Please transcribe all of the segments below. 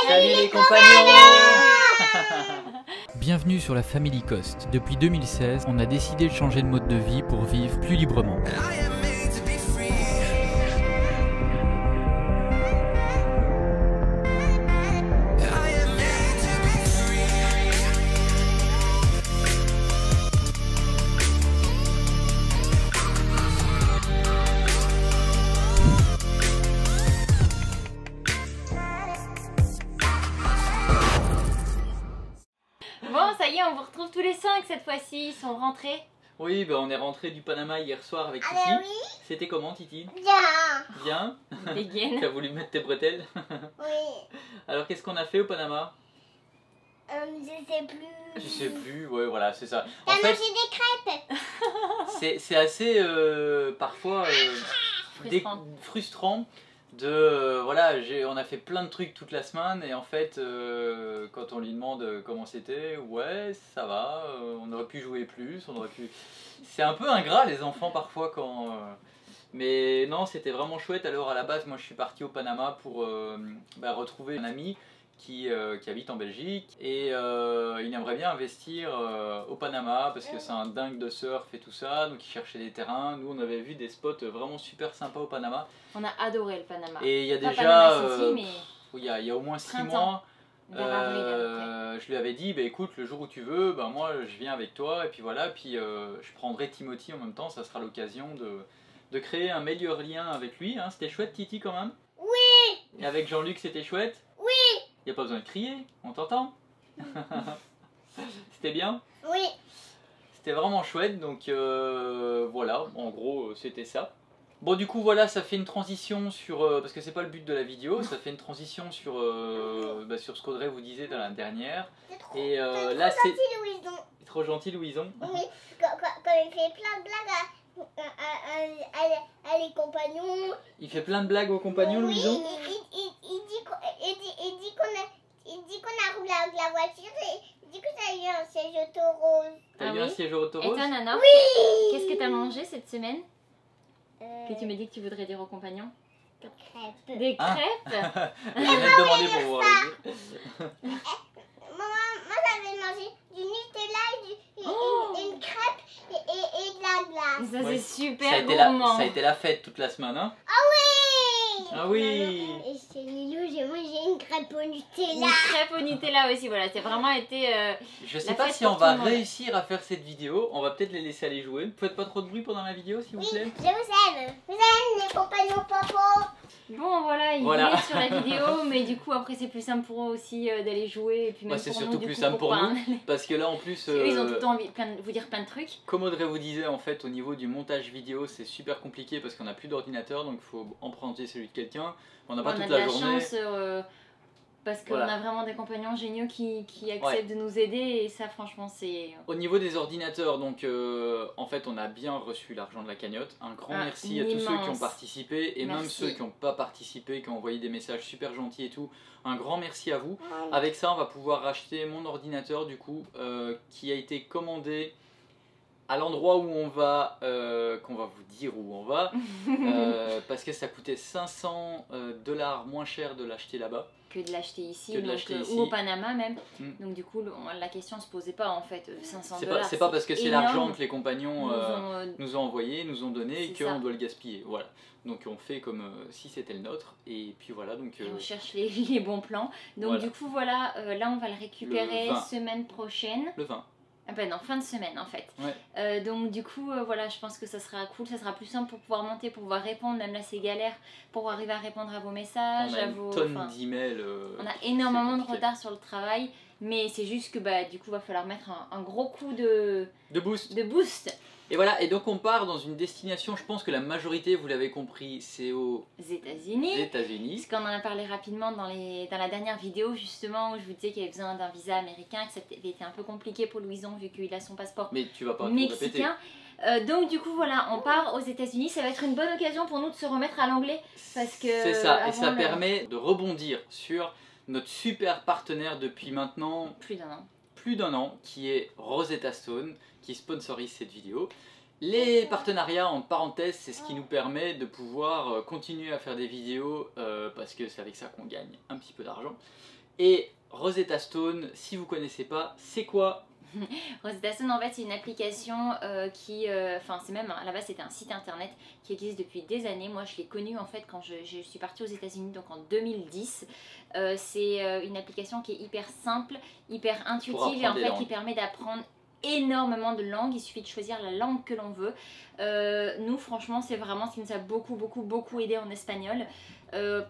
Salut les compagnons. Bienvenue sur la Family Coast. Depuis 2016, on a décidé de changer de mode de vie pour vivre plus librement. Bon, ça y est, on vous retrouve tous les 5 cette fois-ci, ils sont rentrés. Oui, bah on est rentré du Panama hier soir avec Titi. Ah oui. C'était comment Titi? Bien. Bien. Dégaine. T'as voulu mettre tes bretelles? Oui. Alors qu'est-ce qu'on a fait au Panama? Je sais plus. Je sais plus, ouais voilà c'est ça. En T'as fait, mangé des crêpes. c'est assez parfois frustrant de voilà, on a fait plein de trucs toute la semaine et en fait quand on lui demande comment c'était, ouais ça va, on aurait pu jouer plus, on aurait pu... C'est un peu ingrat les enfants parfois quand... Mais non, c'était vraiment chouette. Alors à la base moi je suis parti au Panama pour retrouver un ami qui habite en Belgique et il aimerait bien investir au Panama parce que c'est un dingue de surf et tout ça, donc il cherchait des terrains. Nous on avait vu des spots vraiment super sympas au Panama. On a adoré le Panama. Et il y a Pas déjà Panama City, mais il y a au moins 6 printemps. mois Vers avril, à peu près. je lui avais dit bah écoute le jour où tu veux, bah moi je viens avec toi et puis voilà, puis je prendrai Timothy en même temps, ça sera l'occasion de créer un meilleur lien avec lui, hein. C'était chouette Titi quand même. Oui. Et avec Jean-Luc c'était chouette. Oui. Il n'y a pas besoin de crier, on t'entend. C'était bien. Oui. C'était vraiment chouette, donc voilà, en gros c'était ça. Bon du coup voilà, ça fait une transition sur, parce que c'est pas le but de la vidéo, ça fait une transition sur, sur ce qu'Audrey vous disait dans la dernière. Et là c'est... Louison. Trop gentil Louison. Oui, quand il fait plein de blagues à les compagnons. Il fait plein de blagues aux compagnons Louison. Il dit qu'on a roulé avec la voiture et il dit que ça a eu un siège auto rose. T'as Ah eu un oui. siège auto Et rose? toi Nana, Oui. qu'est-ce que t'as mangé cette semaine que tu me dis que tu voudrais dire aux compagnons? Des crêpes. Des Ah. crêpes. Je vais te demander pour pouvoir le dire. Moi j'avais mangé du Nutella et Oh. une crêpe et de la glace. Ça Oui. c'est Ça a super été gourmand. ça a été la fête toute la semaine, hein? Oui. Ah oui. Et chez Lilou, j'ai mangé une crêpe au Une Nutella. crêpe au Nutella aussi, voilà, c'est vraiment été... Je sais La pas fête si on pour va tout le monde. réussir à faire cette vidéo, on va peut-être les laisser aller jouer. Faites pas trop de bruit pendant la vidéo s'il vous Oui, plaît. je vous aime. Vous aime les compagnons popo. Bon voilà, ils Voilà. voulaient sur la vidéo, mais du coup après c'est plus simple pour eux aussi d'aller jouer. Et puis même C'est pour surtout nous, du plus coup, simple pour pas- nous, parce que là en plus, Ils ont tout le temps envie de vous dire plein de trucs. comme Audrey vous disait, en fait au niveau du montage vidéo c'est super compliqué parce qu'on n'a plus d'ordinateur, donc il faut emprunter celui de quelqu'un. On n'a pas On a toute de la la journée. chance parce qu'on Voilà. a vraiment des compagnons géniaux qui acceptent de nous aider et ça franchement c'est... Au niveau des ordinateurs, donc en fait on a bien reçu l'argent de la cagnotte. Un grand Ah, merci à tous ceux qui ont immense. participé et même Merci. ceux qui n'ont pas participé, qui ont envoyé des messages super gentils et tout. Un grand merci à vous. Avec ça on va pouvoir racheter mon ordinateur du coup qui a été commandé à l'endroit où on va, qu'on va vous dire où on va, parce que ça coûtait 500 $ moins cher de l'acheter là-bas. Que de l'acheter ici, Que de donc, l'acheter ici. ou au Panama même. Mm. Donc du coup la question se posait pas en fait, 500 C'est $. pas parce que c'est énorme. l'argent que les compagnons Nous ont, nous ont envoyé, nous ont donné et C'est ça. qu'on doit le gaspiller. Voilà. Donc on fait comme si c'était le nôtre et puis voilà donc. et on cherche les bons plans. Donc Voilà. du coup voilà, là on va le récupérer Le 20. semaine prochaine. Le vin. Ah ben non, fin de semaine en fait. Ouais. Donc du coup voilà, je pense que ça sera cool, ça sera plus simple pour pouvoir monter, pour pouvoir répondre, même là c'est galère, pour arriver à répondre à vos messages, On a à une vos... tonne enfin, d'emails. on a énormément de compliqué. retard sur le travail, mais c'est juste que bah du coup va falloir mettre un gros coup de boost. boost Et voilà, et donc on part dans une destination, je pense que la majorité, vous l'avez compris, c'est aux aux États-Unis. États-Unis. Parce qu'on en a parlé rapidement dans la dernière vidéo justement où je vous disais qu'il avait besoin d'un visa américain, que ça avait été un peu compliqué pour Louison vu qu'il a son passeport Mais tu vas pas tout répéter. mexicain. Donc du coup voilà, on part aux États-Unis. Ça va être une bonne occasion pour nous de se remettre à l'anglais parce que C'est ça, et avant ça le- permet de rebondir sur notre super partenaire depuis maintenant plus d'un an. plus d'un an, qui est Rosetta Stone, qui sponsorise cette vidéo. Les partenariats, en parenthèse, c'est ce qui nous permet de pouvoir continuer à faire des vidéos parce que c'est avec ça qu'on gagne un petit peu d'argent. Et Rosetta Stone, si vous connaissez pas, c'est quoi? Rosetta Stone, en fait, c'est une application enfin, c'est même, à la base, c'était un site internet qui existe depuis des années. Moi, je l'ai connu, en fait, quand je suis partie aux États-Unis, donc en 2010. C'est une application qui est hyper simple, hyper intuitive et en fait, qui permet d'apprendre énormément de langues. Il suffit de choisir la langue que l'on veut. Nous, franchement, c'est vraiment ce qui nous a beaucoup aidé en espagnol.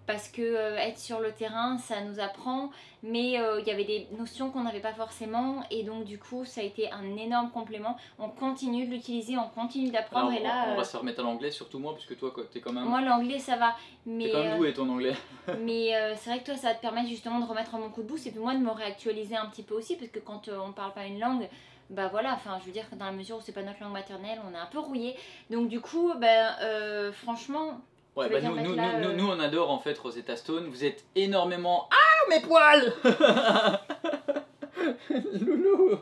Parce que être sur le terrain ça nous apprend, mais il y avait des notions qu'on n'avait pas forcément et donc du coup ça a été un énorme complément. On continue de l'utiliser, on continue d'apprendre et là... On va se remettre à l'anglais, surtout moi, puisque toi t'es quand même... Moi l'anglais ça va, mais... T'es quand même doué ton anglais. Mais c'est vrai que toi ça va te permettre justement de remettre mon coup de boost et puis moi de me réactualiser un petit peu aussi parce que quand on parle pas une langue... Bah voilà, enfin je veux dire que dans la mesure où c'est pas notre langue maternelle, on est un peu rouillé. Donc du coup, franchement... Ouais, bah nous on adore en fait Rosetta Stone, vous êtes énormément... Ah mes poils. Loulou.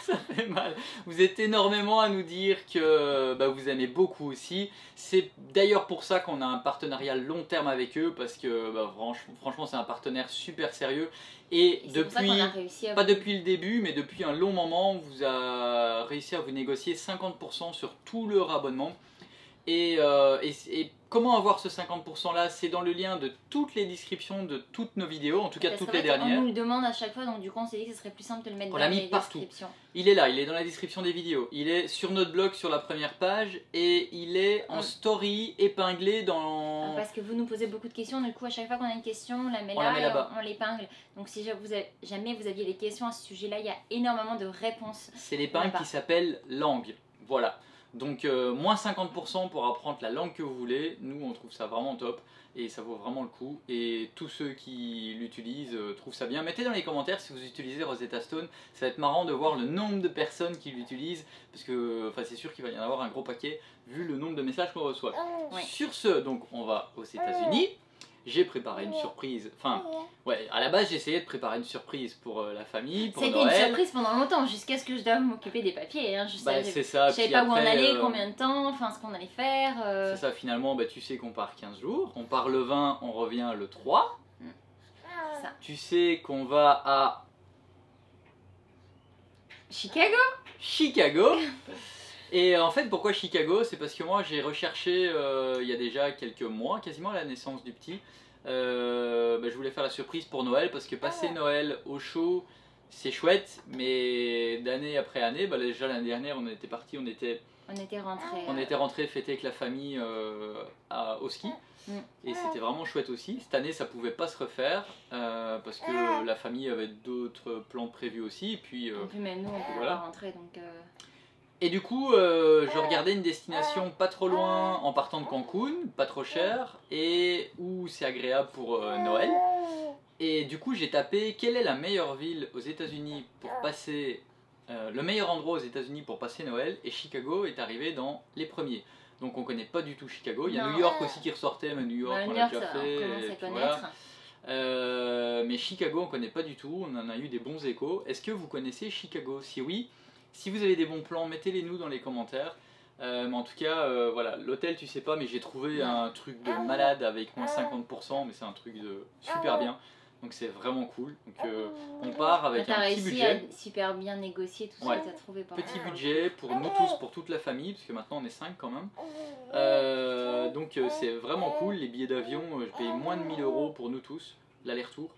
Ça fait mal. Vous êtes énormément à nous dire que vous aimez beaucoup aussi. C'est d'ailleurs pour ça qu'on a un partenariat long terme avec eux parce que franchement c'est un partenaire super sérieux. Et depuis, pas depuis le début, mais depuis un long moment, on vous a réussi à vous négocier 50% sur tout leur abonnement. Et comment avoir ce 50% là? C'est dans le lien de toutes les descriptions de toutes nos vidéos, en tout cas toutes les dernières. On nous le demande à chaque fois, donc du coup on s'est dit que ce serait plus simple de le mettre dans les descriptions. Il est là, il est dans la description des vidéos. Il est sur notre blog sur la première page et il est en story épinglé dans... Parce que vous nous posez beaucoup de questions, du coup à chaque fois qu'on a une question, on la met là, on l'épingle. Donc si jamais vous aviez des questions à ce sujet-là, il y a énormément de réponses. C'est l'épingle qui s'appelle langue, voilà. Donc moins 50% pour apprendre la langue que vous voulez, nous on trouve ça vraiment top et ça vaut vraiment le coup et tous ceux qui l'utilisent trouvent ça bien. Mettez dans les commentaires si vous utilisez Rosetta Stone, ça va être marrant de voir le nombre de personnes qui l'utilisent parce que c'est sûr qu'il va y en avoir un gros paquet vu le nombre de messages qu'on reçoit. Ouais. Sur ce, donc on va aux États-Unis. J'ai préparé une surprise, à la base j'essayais de préparer une surprise pour la famille, pour Noël. C'était une surprise pendant longtemps, jusqu'à ce que je doive m'occuper des papiers. Hein. C'est ça. Je savais pas où on allait, combien de temps, enfin ce qu'on allait faire. C'est ça, finalement, tu sais qu'on part 15 jours, on part le 20, on revient le 3. Ça. Tu sais qu'on va à... Chicago. Et en fait, pourquoi Chicago? C'est parce que moi j'ai recherché il y a déjà quelques mois, quasiment à la naissance du petit. Je voulais faire la surprise pour Noël parce que passer Noël au chaud c'est chouette, mais d'année après année, déjà l'année dernière on était parti, on était rentré fêter avec la famille au ski. Et c'était vraiment chouette aussi. Cette année ça pouvait pas se refaire parce que la famille avait d'autres plans prévus aussi. Et puis même nous on pouvait pas rentrer donc... Et du coup, je regardais une destination pas trop loin en partant de Cancun, pas trop cher, et où c'est agréable pour Noël. Et du coup, j'ai tapé quelle est la meilleure ville aux États-Unis pour passer, le meilleur endroit aux États-Unis pour passer Noël, et Chicago est arrivé dans les premiers. Donc on connaît pas du tout Chicago. Il y a New York aussi qui ressortait, mais New York on l'a déjà fait. On commence à connaître. Voilà. Mais Chicago on connaît pas du tout, on en a eu des bons échos. Est-ce que vous connaissez Chicago? Si oui, si vous avez des bons plans, mettez-les nous dans les commentaires. Mais en tout cas, l'hôtel tu sais pas, mais j'ai trouvé un truc de malade avec moins 50%, mais c'est un truc de super bien. Donc c'est vraiment cool. Donc on part avec un petit budget. T'as réussi à super bien négocier tout ça, t'as trouvé pas. Petit budget pour nous tous, pour toute la famille, parce que maintenant on est 5 quand même. Donc c'est vraiment cool. Les billets d'avion, je paye moins de 1000 € pour nous tous, l'aller-retour.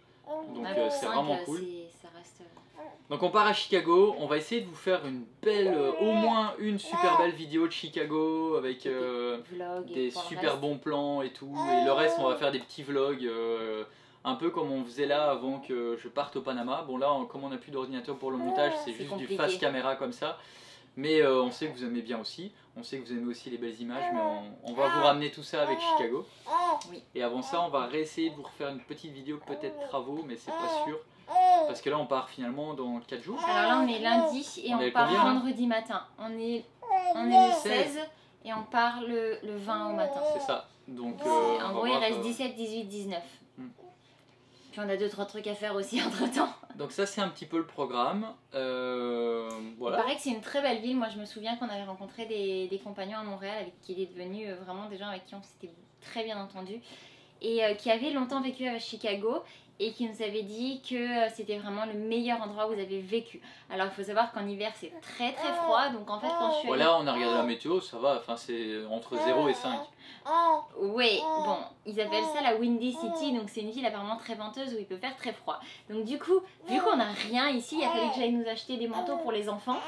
Donc c'est vraiment cool. Ça reste... Donc on part à Chicago, on va essayer de vous faire une belle, au moins une super belle vidéo de Chicago avec des super bons plans et tout. Et le reste on va faire des petits vlogs, un peu comme on faisait là avant que je parte au Panama. Bon là comme on n'a plus d'ordinateur pour le montage, c'est juste du face caméra comme ça. Mais on sait que vous aimez bien aussi, on sait que vous aimez aussi les belles images, mais on va vous ramener tout ça avec Chicago. Et avant ça on va réessayer de vous refaire une petite vidéo peut-être travaux, mais c'est pas sûr. Parce que là on part finalement dans 4 jours. Alors là on est lundi et on part vendredi matin. On est le 16 et on part le 20 au matin. C'est ça. Donc en gros il reste 17, 18, 19. Puis on a 2-3 trucs à faire aussi entre temps. Donc ça c'est un petit peu le programme. Il Voilà. paraît que c'est une très belle ville. Moi je me souviens qu'on avait rencontré des compagnons à Montréal avec qui il est devenu vraiment des gens avec qui on s'était très bien entendu. Et qui avaient longtemps vécu à Chicago. Et qui nous avait dit que c'était vraiment le meilleur endroit où vous avez vécu. Alors il faut savoir qu'en hiver c'est très très froid, donc en fait quand je suis allée... Voilà, on a regardé la météo, ça va, enfin c'est entre 0 et 5. Oui, bon, ils appellent ça la Windy City, donc c'est une ville apparemment très venteuse où il peut faire très froid. Donc du coup, vu qu'on n'a rien ici, il a fallu que j'aille nous acheter des manteaux pour les enfants,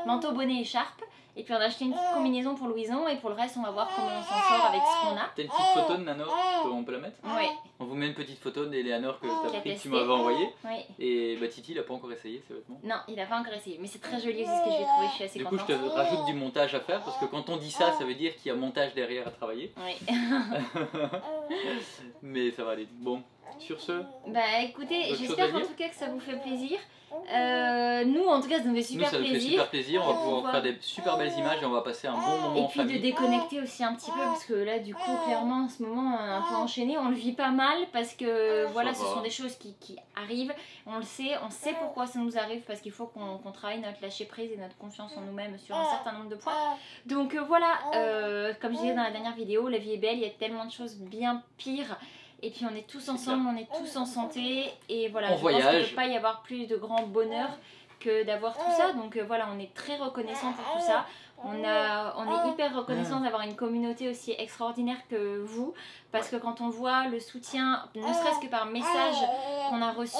manteau, bonnet, écharpe. Et puis on a acheté une petite combinaison pour Louison, et pour le reste on va voir comment on s'en sort avec ce qu'on a. T'as une petite photo de Nanor, on peut la mettre? Oui. On vous met une petite photo d'Eleanor que t'as Qui a pris, que tu testé. m'avais envoyé. Oui. Et bah Titi il a pas encore essayé ces vêtements. Non, il a pas encore essayé, mais c'est très joli aussi ce que j'ai trouvé, je suis assez Du coup je contente. te rajoute du montage à faire parce que quand on dit ça, ça veut dire qu'il y a montage derrière à travailler. Oui. Mais ça va aller. Bon, sur ce, Bah écoutez, Autre chose j'espère à qu'en dire tout cas que ça vous fait plaisir. Nous en tout cas ça nous fait nous super ça nous fait plaisir. super plaisir, on va pouvoir Voilà. faire des super belles images et on va passer un bon moment Et en puis de famille. déconnecter aussi un petit peu parce que là du coup clairement en ce moment un peu enchaîné, on le vit pas mal parce que voilà ce va. sont des choses qui arrivent, on sait pourquoi ça nous arrive parce qu'il faut qu'on travaille notre lâcher prise et notre confiance en nous-mêmes sur un certain nombre de points. Donc voilà, comme je disais dans la dernière vidéo, la vie est belle, il y a tellement de choses bien pires. Et puis on est tous ensemble, on est tous en santé et voilà, On je pense qu'il ne voyage. peut pas y avoir plus de grand bonheur que d'avoir tout ça. Donc voilà, on est très reconnaissant pour tout ça. On est hyper reconnaissant d'avoir une communauté aussi extraordinaire que vous, parce que quand on voit le soutien, ne serait-ce que par message qu'on a reçu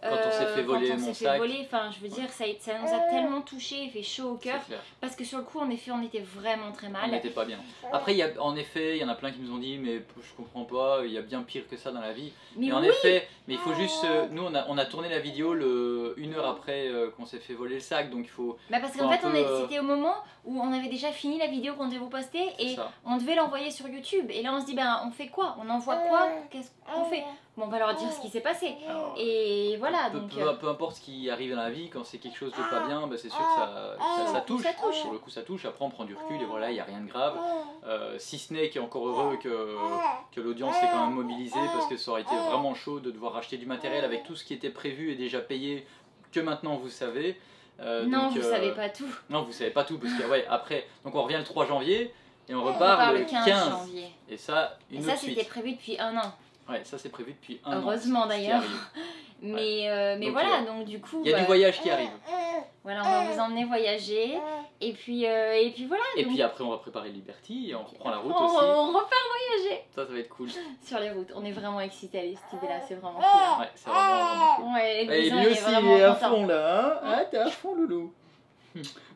Quand on s'est fait voler mon sac. enfin je veux dire, ça nous a tellement touché et fait chaud au cœur, C'est clair. parce que sur le coup en effet on était vraiment très On mal. n'était pas bien. Après, en effet, il y en a plein qui nous ont dit, mais je comprends pas, il y a bien pire que ça dans la vie. Mais Et en oui, effet, mais il faut juste. Nous, on a tourné la vidéo une heure après qu'on s'est fait voler le sac, donc il faut. bah parce faut qu'en un fait peu, c'était au moment où on avait déjà fini la vidéo qu'on devait vous poster et ça. on devait l'envoyer sur YouTube. Et là on se dit ben on fait quoi? On envoie quoi? Qu'est-ce qu'on fait? Bon, on va leur dire ce qui s'est passé. Alors, Et voilà, donc... peu importe ce qui arrive dans la vie, quand c'est quelque chose de pas bien, bah, c'est sûr que ça touche. Ça touche. Pour le coup, ça touche. Après, on prend du recul et voilà, il n'y a rien de grave. Si ce n'est qu'il est encore heureux que l'audience s'est quand même mobilisée parce que ça aurait été vraiment chaud de devoir acheter du matériel avec tout ce qui était prévu et déjà payé, que maintenant vous savez. non, donc, vous savez pas tout. Non, vous savez pas tout parce que ouais, après, donc on revient le 3 janvier et on On repart part le le 15 15. janvier. Et ça, Et une ça, autre c'était suite. prévu depuis 1 an. Ouais, ça c'est prévu depuis un an. Heureusement, ce qui d'ailleurs. arrive. Mais Donc, voilà, donc du coup... Il y a du voyage qui arrive. Voilà, on va vous emmener voyager. Et puis voilà. Et donc, puis après, on va préparer Liberty et on reprend la route on, aussi. on repart voyager Ça va être cool. sur les routes. On est vraiment excités à cette idée-là, c'est vraiment cool. Hein. Ouais, c'est vraiment cool. Ouais, Et Louison, lui il est aussi, vraiment il est à content. fond là. Hein, t'es à fond, loulou.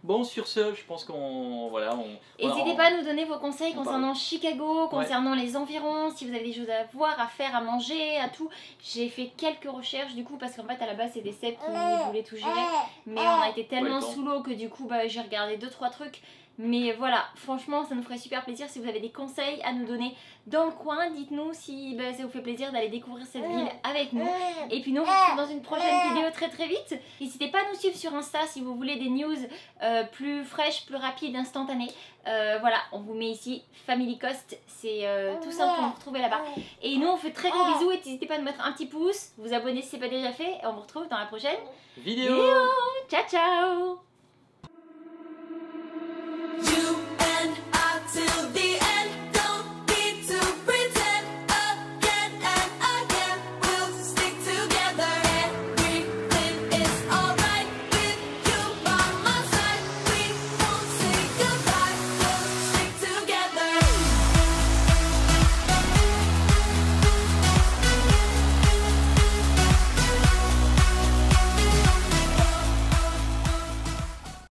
Bon, sur ce, je pense qu'on. Voilà, N'hésitez pas à nous donner vos conseils on concernant Chicago, concernant les environs, si vous avez des choses à voir, à faire, à manger, à tout. J'ai fait quelques recherches du coup parce qu'en fait à la base c'était Seb qui voulait tout gérer. Mais on a été tellement le temps. sous l'eau que du coup j'ai regardé 2-3 trucs. Mais voilà, franchement ça nous ferait super plaisir si vous avez des conseils à nous donner dans le coin. Dites-nous si ça vous fait plaisir d'aller découvrir cette ville avec nous. Et puis nous on se retrouve dans une prochaine vidéo très très vite. N'hésitez pas à nous suivre sur Insta si vous voulez des news plus fraîches, plus rapides, instantanées. Voilà, on vous met ici Family Cost, c'est tout simple pour nous retrouver là-bas. Et nous on fait très gros bisous et n'hésitez pas à nous mettre un petit pouce, vous abonner si ce n'est pas déjà fait et on vous retrouve dans la prochaine vidéo. Ciao ciao. You and I till the